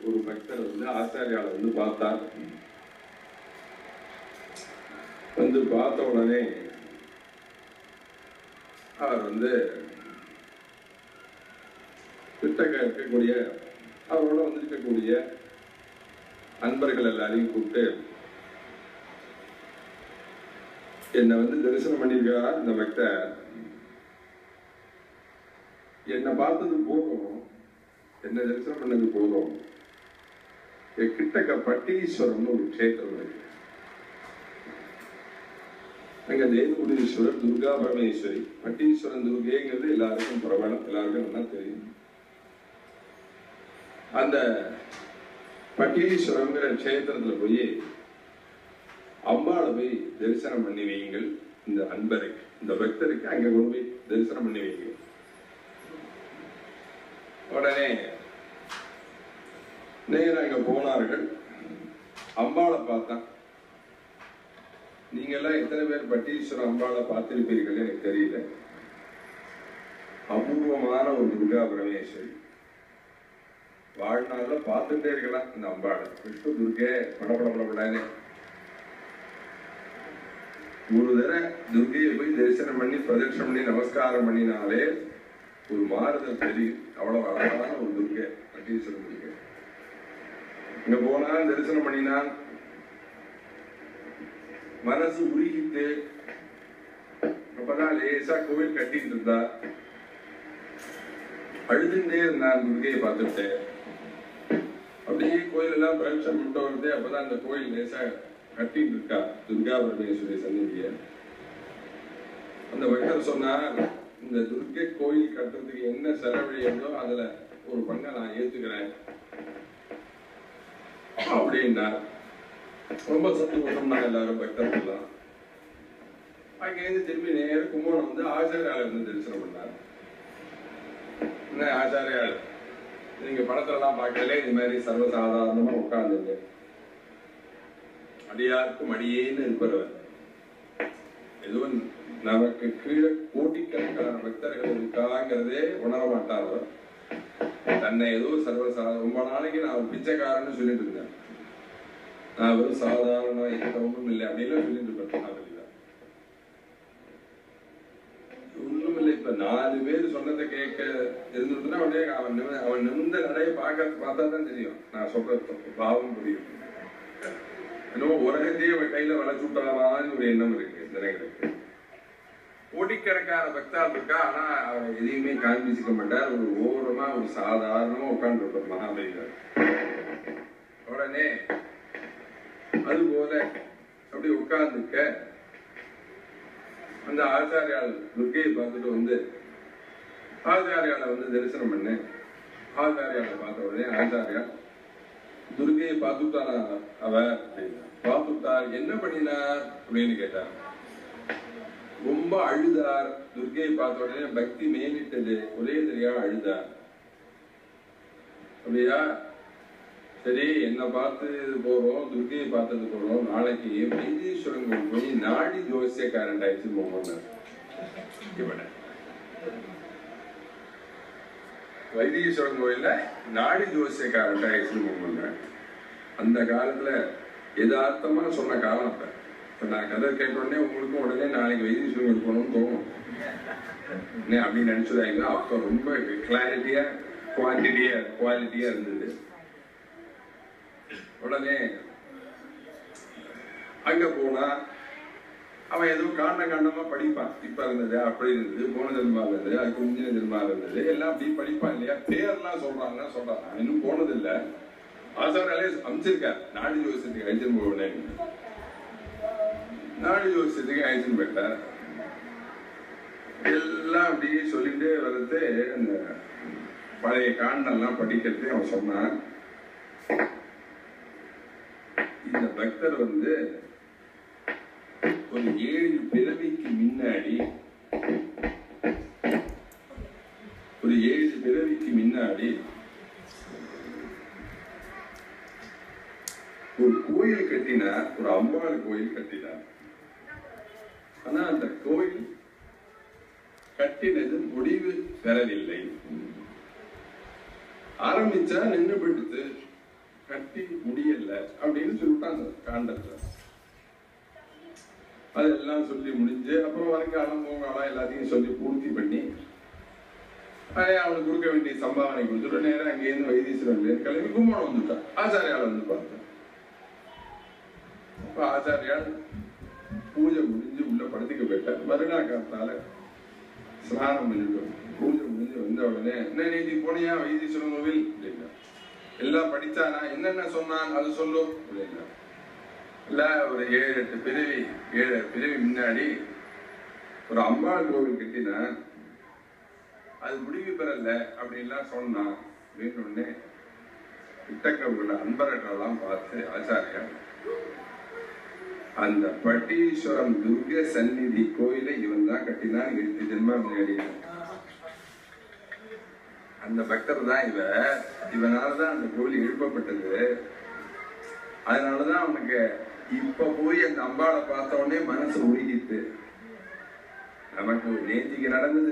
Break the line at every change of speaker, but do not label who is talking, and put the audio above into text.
ஒரு பக்தர் வந்து ஆச்சாரியால வந்து பார்த்தார். வந்து பார்த்த உடனே அவர் வந்து கிட்டக்க இருக்கக்கூடிய அவரோட வந்திருக்கக்கூடிய அன்பர்கள் எல்லாரையும் கூப்பிட்டு, என்னை வந்து தரிசனம் பண்ணியிருக்கிறார் இந்த பக்தர், என்னை பார்த்தது போதும், என்ன தரிசனம் பண்ணது போதும், கிட்டக்க பட்டீஸ்வரம்னு ஒரு கஷேத்திரம் இருக்கு. அங்க தேவகுடீஸ்வரர், துர்கா பரமேஸ்வரி, பட்டீஸ்வரன் துர்கைங்கிறது எல்லாருக்கும் பிரபலம், எல்லாருக்கும் நல்லா தெரியும். அந்த பட்டீஸ்வரங்கிற கஷேத்திரத்துல போய் அம்பாளை போய் தரிசனம் பண்ணி வையுங்கள். இந்த அன்பருக்கு, இந்த பக்தருக்கு அங்க கொண்டு போய் தரிசனம் பண்ணி வைங்க. உடனே நேரம் அங்க போனார்கள். அம்பாளை பார்த்தா, நீங்க எல்லாம் எத்தனை பேர் பட்டீஸ்வரர் அம்பாளை பார்த்திருப்பீர்கள் எனக்கு தெரியல. அபூர்வமான ஒரு துர்கா பரமேஸ்வரி. வாழ்நாள்ல பார்த்துட்டே இருக்கலாம் இந்த அம்பாளை. விஷ்ணு துர்கே படப்படப்படப்படானே ஒரு தடவை துர்கையை போய் தரிசனம் பண்ணி பிரதட்சணம் பண்ணி நமஸ்காரம் பண்ணினாலே ஒரு மாறுதல் தெரியும். அவ்வளவு அழகான ஒரு துர்கை பட்டீஸ்வரன் துர்கை. இங்க போனா தரிசனம் பண்ணினான், மனசு உருகிட்டு. அப்பதான் லேசா கோவில் கட்டிட்டு இருந்தா, அழுதுண்டே இருந்தான். துர்கையை பார்த்துட்டு அப்படியே கோயில் எல்லாம் பிரதட்சணம் பண்ணிட்டு வருது. அப்பதான் அந்த கோயில் லேசா கட்டிட்டு இருக்கா துர்கா பரமேஸ்வரி சந்நிதிய. அந்த பக்தர் சொன்னார், இந்த துர்கை கோயில் கட்டுறதுக்கு என்ன செலவழியோ அதுல ஒரு பங்கை நான் ஏத்துக்கிறேன் அப்படின்னா. ரொம்ப சந்தோஷம் தான் எல்லாரும் பக்தர்கள். அங்கேருந்து திரும்பி நேரம் கும்பகோணம் வந்து ஆச்சாரியால இருந்து தரிசனம் பண்ணார். என்ன ஆச்சாரியால், நீங்க படத்துல எல்லாம் பார்க்கல, இது மாதிரி சர்வசாதாரணமா உட்கார்ந்துங்க, அடியாருக்கும் அடியேன்னு இருப்பவர். எதுவும் நமக்கு கீழே கோட்டிக்கணக்கான பக்தர்கள் இருக்காங்கிறதே உணர மாட்டார். தன்னை ஏதோ சர்வசாதாரண, ரொம்ப நாளைக்கு நான் ஒரு பிச்சைக்காரன்னு சொல்லிட்டு இருந்தேன், நான் வெறும் சாதாரண எந்த ஒன்றும் இல்லை அப்படின்னு சொல்லிட்டு இருப்பேன். ஒண்ணும் இல்லை. இப்ப 4 பேர் சொன்னதை கேட்க இருந்துட்டுனா உடனே அவன் நிமிந்த நடைய பார்த்தா தான் தெரியும் நான் சொல்றது பாவம் புரியும். இன்னும் உலகத்தையே அவன் கையில வளைச்சு விட்டாலான்னு ஒரு எண்ணம் இருக்கு ஜனங்களுக்கு. கோடிக்கணக்கான பக்தர் இருக்கா, ஆனா அவரை எதையுமே காண்பிச்சுக்க மாட்டார். ஒரு ஓரமா ஒரு சாதாரணமா உட்கார்ந்து இருப்பார் மகாபலிவர். உடனே அது போல அப்படி உட்கார்ந்துக்க அந்த ஆச்சாரியால் துர்கையை பார்த்துட்டு வந்து ஆச்சாரியால வந்து தரிசனம் பண்ண. ஆச்சாரியால பார்த்த உடனே ஆச்சாரியா, துர்கையை பார்த்துட்டானா அவர் அப்படின்னா. பார்த்துட்டார், என்ன பண்ணினார் அப்படின்னு கேட்டார். ரொம்ப அழுதார். துர்கையை பார்த்த உடனே பக்தி மேலிட்டது, ஒரே தெரியா அழுதார். அப்படியா, சரி என்ன பார்த்து போறோம், துர்கையை பார்த்தது போறோம், நாளைக்கு வைத்தீஸ்வரன் போய் நாடி ஜோசியக்காரன் ஆயிடுச்சு போங்க. வைத்தீஸ்வரன் கோயில்ல நாடி ஜோசியக்காரன் ஆயிடுச்சு போங்க. அந்த காலத்துல யதார்த்தமா சொன்ன காலம். இப்ப நான் கதை கேட்ட உடனே உங்களுக்கும் உடனே நாளைக்கு வைத்தீஸ்வரன் கோயில் போகணும்னு தோணும் அப்படின்னு நினைச்சுதாங்க. அப்ப ரொம்ப கிளாரிட்டியா குவாலிட்டியா இருந்தது. உடனே அங்க போனா அவன் ஏதோ காண்டமா படிப்பான். இப்ப இருந்தது, அப்படி இருந்தது, போன ஜென்மா இருந்தது, அதுக்கு முந்தின ஜென்மா இருந்தது, எல்லாம் அப்படி படிப்பான் இல்லையா. பேர்லாம் சொல்றான். இன்னும் போனது இல்ல. ஆசாராலே அமைச்சிருக்கார் நாடி ஜோசியத்துக்கு அழைச்சின்னு போவேன். நாடி ஜோசியத்துக்கு அழைச்சின்னு போயிட்டார். எல்லாம் அப்படியே சொல்லிட்டு வர்றது, அந்த பழைய காண்டெல்லாம் படிக்கிறது அவன் சொன்னான். இந்த பக்தர் வந்து ஒரு 7 பிறவிக்கு முன்னாடி ஒரு கோயில் கட்டினார், ஒரு அம்பாள் கோயில் கட்டினார். ஆனா அந்த கோயில் கட்டினது முடிவு பெறவில்லை. ஆரம்பிச்சா நின்று போயிடுது, கட்டி முடியல அப்படின்னு சொல்லிட்டாங்க காண்டத்துல. அதெல்லாம் சொல்லி முடிஞ்சு அப்புறம் வருங்காலம் போங்காலம் எல்லாத்தையும் சொல்லி பூர்த்தி பண்ணி அவனுக்கு கொடுக்க வேண்டிய சம்பாவனை கொடுத்துட்டு நேரம் அங்கேயிருந்து வைத்தீஸ்வரன் கிளம்பி கும்பகோணம் வந்துட்டான். ஆச்சாரியால் வந்து பார்த்தேன். அப்ப ஆச்சாரியால் பூஜை முடிஞ்சு உள்ள படுத்துக்க போயிட்டார். மறுநா காலத்தால ஸ்நானம் பண்ணிட்டு பூஜை முடிஞ்சு வந்த உடனே என்ன நீதி போனியா வைத்தீஸ்வரன் கோவில் அப்படின்னா, எல்லாம் படிச்சானா, என்னென்ன சொன்னான் அது சொல்லும் அப்படின்னா, இல்ல ஒரு 7-8 பிறவி முன்னாடி ஒரு அம்பாள் கோவில் கட்டினா அது முடிவு பெறல அப்படின்லாம் சொன்னான் அப்படின்னு உடனே கிட்டக்க அன்பர்களெல்லாம் பார்த்து ஆச்சாரியா அந்த பட்டீஸ்வரம் துர்க சந்நிதி கோயிலை இவன் தான் கட்டினான் 8 ஜென்மா முன்னாடி. அந்த பக்தர் தான் இவனாலதான் அந்த கோயில் எழுப்பப்பட்டது. அதனாலதான் அவனுக்கு இப்ப போய் அந்த அம்பாளை பார்த்த உடனே மனசு உருகிட்டு. நமக்கு நேத்திக்கு நடந்தது